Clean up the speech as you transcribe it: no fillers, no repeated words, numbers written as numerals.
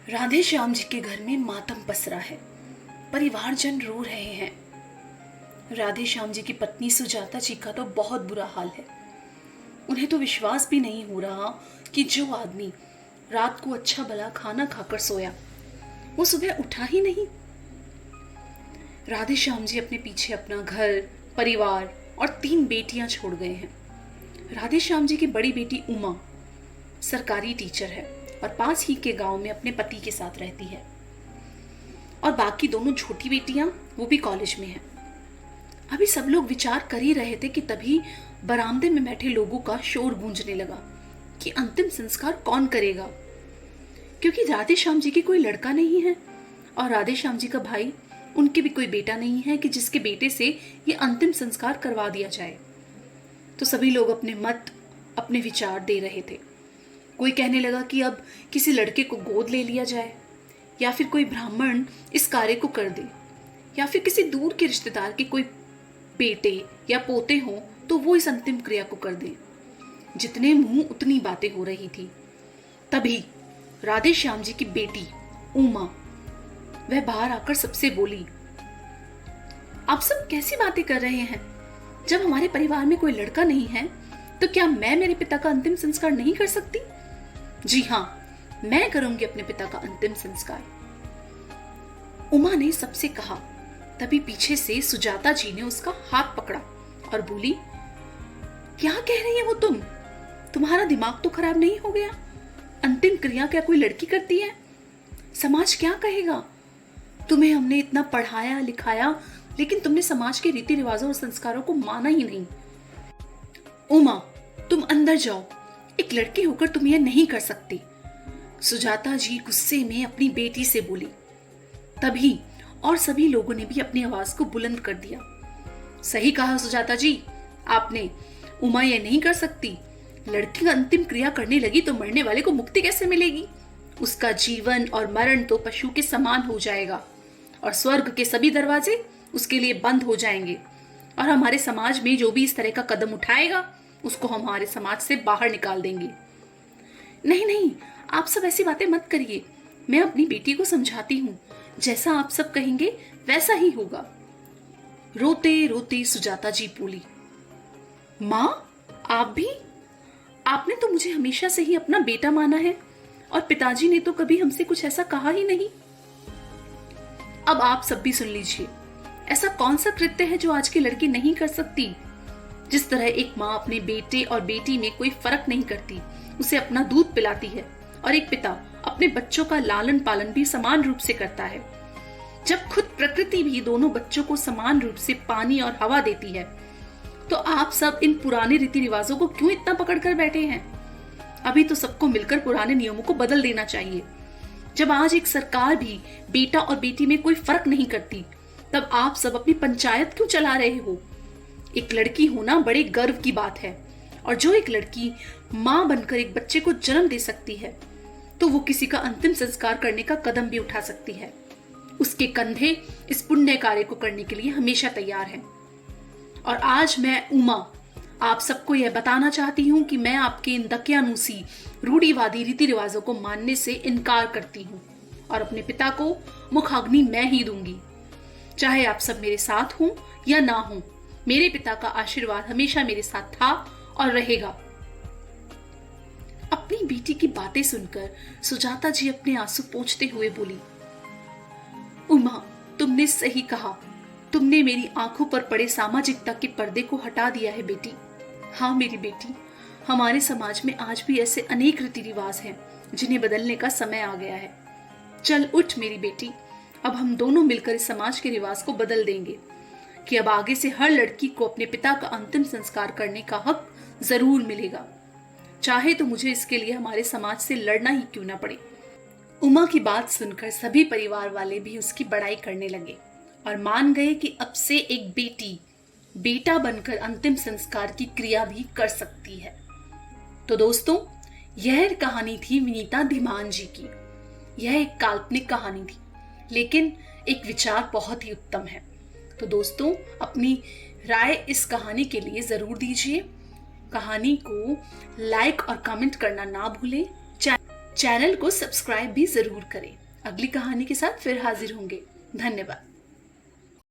राधे श्याम जी के घर में मातम पसरा है। परिवारजन रो रहे हैं। राधे श्याम जी की पत्नी सुजाता जी का तो बहुत बुरा हाल है। उन्हें तो विश्वास भी नहीं हो रहा कि जो आदमी रात को अच्छा भला खाना खाकर सोया वो सुबह उठा ही नहीं। राधे श्याम जी अपने पीछे अपना घर, परिवार और 3 बेटियां छोड़ गए हैं। राधे श्याम जी की बड़ी बेटी उमा सरकारी टीचर है और पास ही के गांव में अपने पति के साथ रहती है, और बाकी दोनों छोटी बेटियां वो भी कॉलेज में हैं। अभी सब लोग विचार कर ही रहे थे कि तभी बरामदे में बैठे लोगों का शोर गूंजने लगा कि अंतिम संस्कार कौन करेगा, क्योंकि राधे श्याम जी की कोई लड़का नहीं है और राधे श्याम जी का भाई, उनके भी कोई बेटा नहीं है कि जिसके बेटे से ये अंतिम संस्कार करवा दिया जाए। तो सभी लोग अपने मत, अपने विचार दे रहे थे। कोई कहने लगा कि अब किसी लड़के को गोद ले लिया जाए, या फिर कोई ब्राह्मण इस कार्य को कर दे, या फिर किसी दूर के रिश्तेदार के कोई बेटे या पोते हों तो वो इस अंतिम क्रिया को कर दें। जितने मुंह उतनी बातें हो रही थी। तभी राधे श्याम जी की बेटी उमा वह बाहर आकर सबसे बोली, आप सब कैसी बातें कर रहे हैं? जब हमारे परिवार में कोई लड़का नहीं है तो क्या मैं मेरे पिता का अंतिम संस्कार नहीं कर सकती? जी हाँ, मैं करूंगी अपने पिता का अंतिम संस्कार। उमा ने सबसे कहा। तभी पीछे से सुजाता जी ने उसका हाथ पकड़ा और बोली, क्या कह रही है वो तुम? तुम्हारा दिमाग तो खराब नहीं हो गया? अंतिम क्रिया क्या कोई लड़की करती है? समाज क्या कहेगा? तुम्हें हमने इतना पढ़ाया लिखाया, लेकिन तुमने समाज के रीति रिवाजों और संस्कारों को माना ही नहीं। उमा, तुम अंदर जाओ। एक लड़की होकर तुम यह नहीं कर सकती। सुजाता जी गुस्से में अपनी बेटी से बोली। तभी और सभी लोगों ने भी अपनी आवाज को बुलंद कर दिया। सही कहा सुजाता जी आपने। उमा यह नहीं कर सकती। लड़की का अंतिम क्रिया करने लगी तो मरने वाले को मुक्ति कैसे मिलेगी? उसका जीवन और मरण तो पशु के समान हो जाएगा और स्वर्ग के सभी दरवाजे उसके लिए बंद हो जाएंगे, और हमारे समाज में जो भी इस तरह का कदम उठाएगा उसको हम हमारे समाज से बाहर निकाल देंगे। नहीं नहीं, आप सब ऐसी बातें मत करिए। मैं अपनी बेटी को समझाती हूँ। जैसा आप सब कहेंगे वैसा ही होगा। रोते रोते सुजाता जी बोली, माँ आप भी? आपने तो मुझे हमेशा से ही अपना बेटा माना है और पिताजी ने तो कभी हमसे कुछ ऐसा कहा ही नहीं। अब आप सब भी सुन लीजिए। ऐसा कौन सा कृत्य है जो आज की लड़की नहीं कर सकती? जिस तरह एक माँ अपने बेटे और बेटी में कोई फर्क नहीं करती, उसे अपना दूध पिलाती है, और एक पिता अपने बच्चों का लालन पालन भी समान रूप से करता है। जब खुद प्रकृति भी दोनों बच्चों को समान रूप से पानी और हवा देती है, तो आप सब इन पुराने रीति रिवाजों को क्यों इतना पकड़ कर बैठे हैं? अभी तो सबको मिलकर पुराने नियमों को बदल देना चाहिए। जब आज एक सरकार भी बेटा और बेटी में कोई फर्क नहीं करती, तब आप सब अपनी पंचायत क्यों चला रहे हो? एक लड़की होना बड़े गर्व की बात है, और जो एक लड़की मां बनकर एक बच्चे को जन्म दे सकती है तो वो किसी का अंतिम संस्कार करने का कदम भी उठा सकती है। उसके कंधे इस पुण्य कार्य को करने के लिए हमेशा तैयार हैं। और आज मैं उमा आप सबको यह बताना चाहती हूँ कि मैं आपके इन दकियानूसी रूढ़िवादी रीति रिवाजों को मानने से इनकार करती हूँ, और अपने पिता को मुखाग्नि मैं ही दूंगी। चाहे आप सब मेरे साथ हों या ना हों, मेरे पिता का आशीर्वाद हमेशा मेरे साथ था और रहेगा। अपनी बेटी की बातें सुनकर सुजाता जी अपने आंसू पोंछते हुए बोली, उमा तुमने सही कहा। तुमने मेरी आंखों पर पड़े सामाजिकता के पर्दे को हटा दिया है बेटी। हाँ मेरी बेटी, हमारे समाज में आज भी ऐसे अनेक रीति रिवाज हैं जिन्हें बदलने का समय आ गया है। चल उठ मेरी बेटी, अब हम दोनों मिलकर इस समाज के रिवाज को बदल देंगे कि अब आगे से हर लड़की को अपने पिता का अंतिम संस्कार करने का हक जरूर मिलेगा, चाहे तो मुझे इसके लिए हमारे समाज से लड़ना ही क्यों ना पड़े। उमा की बात सुनकर सभी परिवार वाले भी उसकी बड़ाई करने लगे और मान गए कि अब से एक बेटी बेटा बनकर अंतिम संस्कार की क्रिया भी कर सकती है। तो दोस्तों, यह कहानी थी विनीता धीमान जी की। यह एक काल्पनिक कहानी थी, लेकिन एक विचार बहुत ही उत्तम है। तो दोस्तों, अपनी राय इस कहानी के लिए जरूर दीजिए। कहानी को लाइक और कमेंट करना ना भूलें। चैनल को सब्सक्राइब भी ज़रूर करें। अगली कहानी के साथ फिर हाजिर होंगे। धन्यवाद।